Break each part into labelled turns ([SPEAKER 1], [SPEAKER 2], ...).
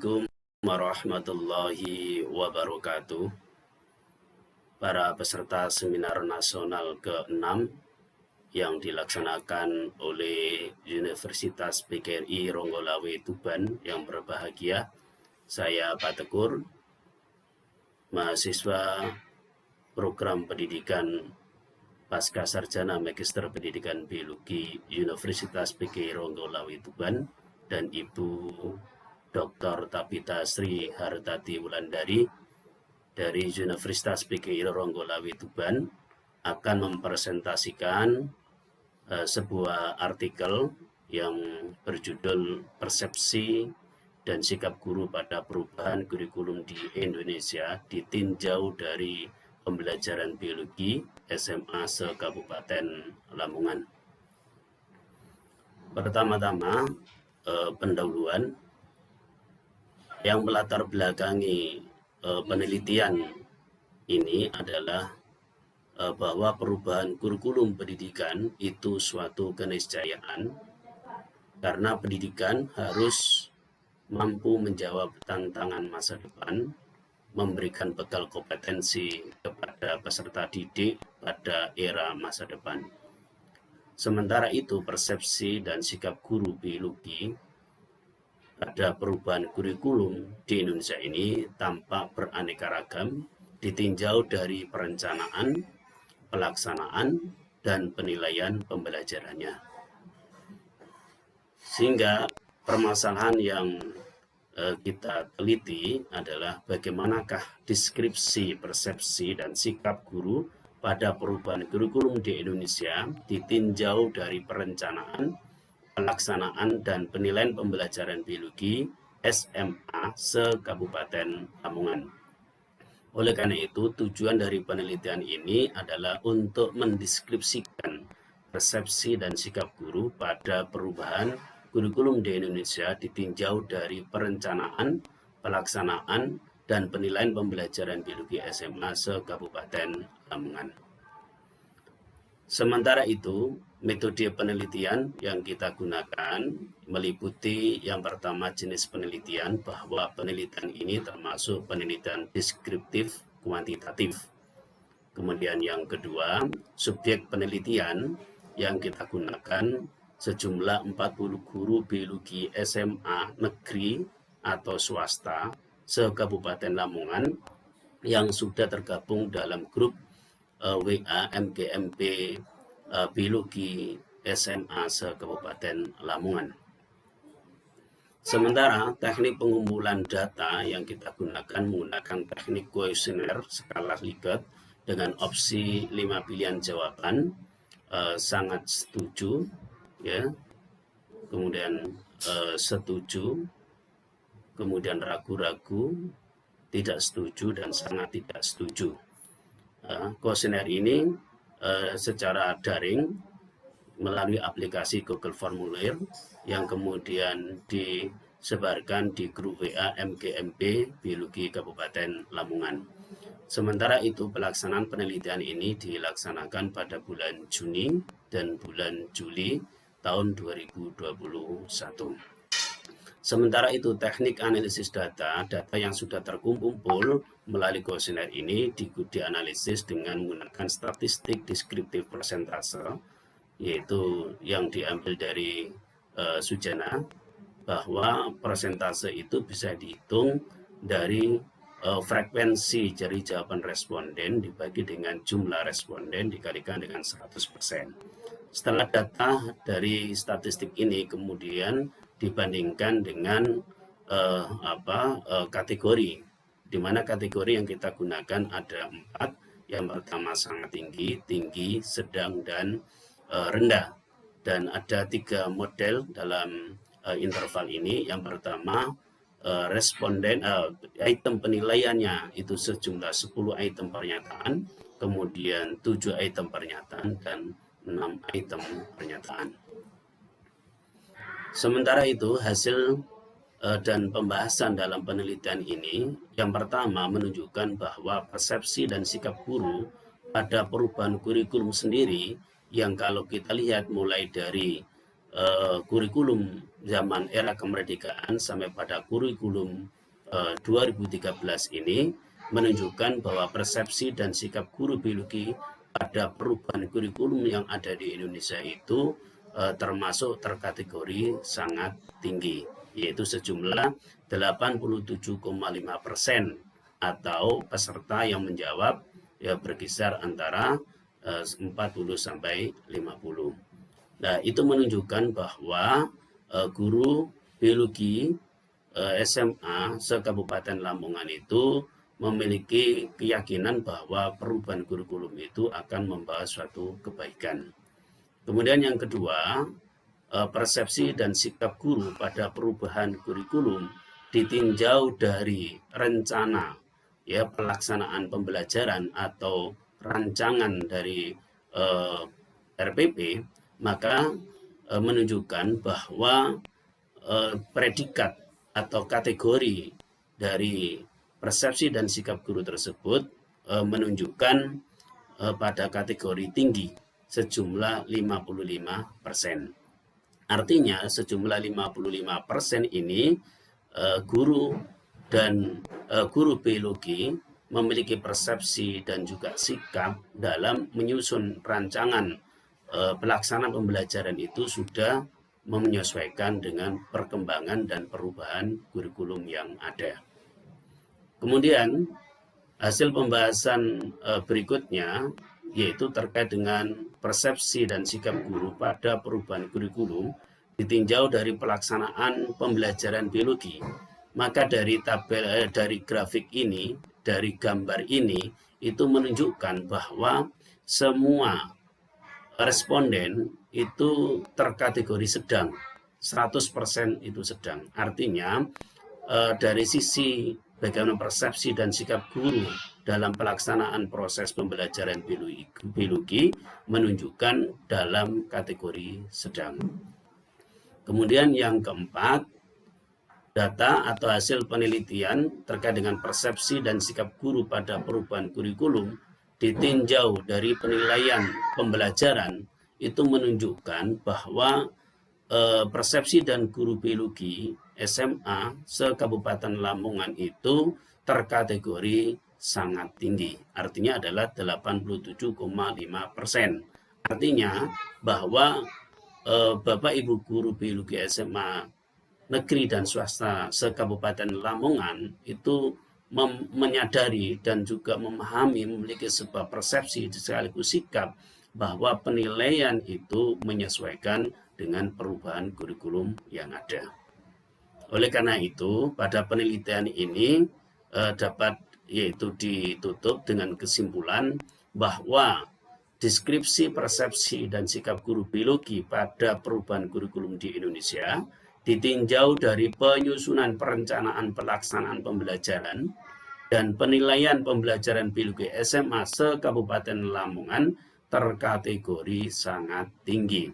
[SPEAKER 1] Assalamualaikum warahmatullahi wabarakatuh. Para peserta seminar nasional ke-6 yang dilaksanakan oleh Universitas PGRI Ronggolawe Tuban yang berbahagia, saya Pak Tegur, mahasiswa program pendidikan Pasca Sarjana Magister Pendidikan Biologi Universitas PGRI Ronggolawe Tuban, dan Ibu Dr. Tabita Sri Hartati Wulandari dari Universitas PGRI Ronggolawe Tuban akan mempresentasikan sebuah artikel yang berjudul Persepsi dan Sikap Guru pada Perubahan Kurikulum di Indonesia ditinjau dari pembelajaran biologi SMA se-Kabupaten Lamongan. Pertama-tama, pendahuluan yang melatar belakangi penelitian ini adalah bahwa perubahan kurikulum pendidikan itu suatu keniscayaan karena pendidikan harus mampu menjawab tantangan masa depan, memberikan bekal kompetensi kepada peserta didik pada era masa depan. Sementara itu, persepsi dan sikap guru biologi pada perubahan kurikulum di Indonesia ini tampak beraneka ragam, ditinjau dari perencanaan, pelaksanaan, dan penilaian pembelajarannya. Sehingga permasalahan yang kita teliti adalah bagaimanakah deskripsi, persepsi, dan sikap guru pada perubahan kurikulum di Indonesia ditinjau dari perencanaan, pelaksanaan, dan penilaian pembelajaran biologi SMA se-Kabupaten Lamongan. Oleh karena itu, tujuan dari penelitian ini adalah untuk mendeskripsikan persepsi dan sikap guru pada perubahan kurikulum di Indonesia ditinjau dari perencanaan, pelaksanaan, dan penilaian pembelajaran biologi SMA se-Kabupaten Lamongan. Sementara itu, metode penelitian yang kita gunakan meliputi yang pertama jenis penelitian, bahwa penelitian ini termasuk penelitian deskriptif kuantitatif. Kemudian yang kedua, subjek penelitian yang kita gunakan sejumlah 40 guru biologi SMA negeri atau swasta se-Kabupaten Lamongan yang sudah tergabung dalam grup WA MGMP Biologi SMA se-Kabupaten Lamongan. Sementara teknik pengumpulan data yang kita gunakan menggunakan teknik kuesioner skala Likert dengan opsi 5 pilihan jawaban, sangat setuju, ya, kemudian setuju, kemudian ragu-ragu, tidak setuju, dan sangat tidak setuju. Kuesioner ini secara daring melalui aplikasi Google Formulir yang kemudian disebarkan di grup WA MGMP Biologi Kabupaten Lamongan. Sementara itu, pelaksanaan penelitian ini dilaksanakan pada bulan Juni dan bulan Juli tahun 2021. Sementara itu, teknik analisis data yang sudah terkumpul melalui kuesioner ini dianalisis dengan menggunakan statistik deskriptif persentase, yaitu yang diambil dari Sujana, bahwa persentase itu bisa dihitung dari frekuensi dari jawaban responden dibagi dengan jumlah responden dikalikan dengan 100%. Setelah data dari statistik ini kemudian dibandingkan dengan kategori, di mana kategori yang kita gunakan ada 4. Yang pertama sangat tinggi, tinggi, sedang, dan rendah. Dan ada 3 model dalam interval ini. Yang pertama, responden item penilaiannya itu sejumlah 10 item pernyataan, kemudian 7 item pernyataan, dan 6 item pernyataan. Sementara itu, hasil dan pembahasan dalam penelitian ini yang pertama menunjukkan bahwa persepsi dan sikap guru pada perubahan kurikulum sendiri, yang kalau kita lihat mulai dari kurikulum zaman era kemerdekaan sampai pada kurikulum 2013 ini menunjukkan bahwa persepsi dan sikap guru biologi pada perubahan kurikulum yang ada di Indonesia itu termasuk terkategori sangat tinggi, yaitu sejumlah 87,5% atau peserta yang menjawab ya berkisar antara 40 sampai 50. Nah, itu menunjukkan bahwa guru biologi SMA se-Kabupaten Lamongan itu memiliki keyakinan bahwa perubahan kurikulum itu akan membawa suatu kebaikan. Kemudian yang kedua, persepsi dan sikap guru pada perubahan kurikulum ditinjau dari rencana ya pelaksanaan pembelajaran atau rancangan dari RPP, maka menunjukkan bahwa predikat atau kategori dari persepsi dan sikap guru tersebut menunjukkan pada kategori tinggi sejumlah 55%. Artinya sejumlah 55% ini guru dan guru biologi memiliki persepsi dan juga sikap dalam menyusun rancangan pelaksanaan pembelajaran itu sudah menyesuaikan dengan perkembangan dan perubahan kurikulum yang ada. Kemudian hasil pembahasan berikutnya yaitu terkait dengan persepsi dan sikap guru pada perubahan kurikulum ditinjau dari pelaksanaan pembelajaran biologi. Maka dari tabel dari grafik ini, dari gambar ini itu menunjukkan bahwa semua responden itu terkategori sedang, 100% itu sedang. Artinya dari sisi bagaimana persepsi dan sikap guru dalam pelaksanaan proses pembelajaran biologi menunjukkan dalam kategori sedang. Kemudian yang keempat, data atau hasil penelitian terkait dengan persepsi dan sikap guru pada perubahan kurikulum ditinjau dari penilaian pembelajaran itu menunjukkan bahwa persepsi dan guru biologi SMA se-Kabupaten Lamongan itu terkategori sangat tinggi. Artinya adalah 87,5%. Artinya bahwa Bapak Ibu guru biologi SMA negeri dan swasta se-Kabupaten Lamongan itu menyadari dan juga memahami, memiliki sebuah persepsi sekaligus sikap bahwa penilaian itu menyesuaikan dengan perubahan kurikulum yang ada. Oleh karena itu, pada penelitian ini dapat yaitu ditutup dengan kesimpulan bahwa deskripsi persepsi dan sikap guru biologi pada perubahan kurikulum di Indonesia ditinjau dari penyusunan perencanaan pelaksanaan pembelajaran dan penilaian pembelajaran biologi SMA se-Kabupaten Lamongan terkategori sangat tinggi.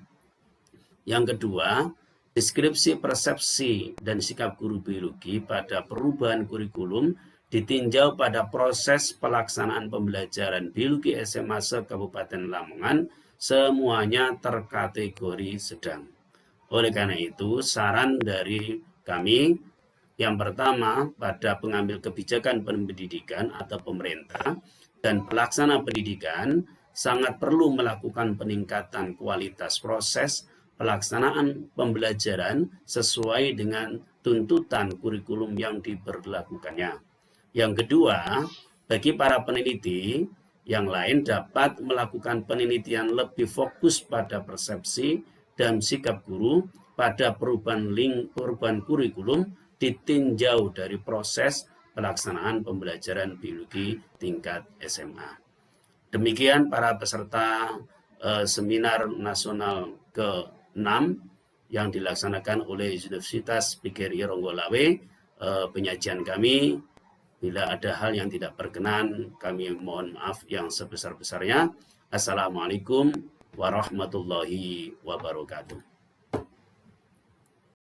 [SPEAKER 1] Yang kedua, deskripsi persepsi dan sikap guru biologi pada perubahan kurikulum ditinjau pada proses pelaksanaan pembelajaran biologi SMA se-Kabupaten Lamongan semuanya terkategori sedang. Oleh karena itu, saran dari kami yang pertama pada pengambil kebijakan pendidikan atau pemerintah dan pelaksana pendidikan sangat perlu melakukan peningkatan kualitas proses pelaksanaan pembelajaran sesuai dengan tuntutan kurikulum yang diberlakukannya. Yang kedua, bagi para peneliti yang lain dapat melakukan penelitian lebih fokus pada persepsi dan sikap guru pada perubahan kurikulum ditinjau dari proses pelaksanaan pembelajaran biologi tingkat SMA. Demikian para peserta seminar nasional ke-6 yang dilaksanakan oleh Universitas PGRI Ronggolawe. Penyajian kami, bila ada hal yang tidak berkenan, kami mohon maaf yang sebesar-besarnya. Assalamualaikum warahmatullahi wabarakatuh.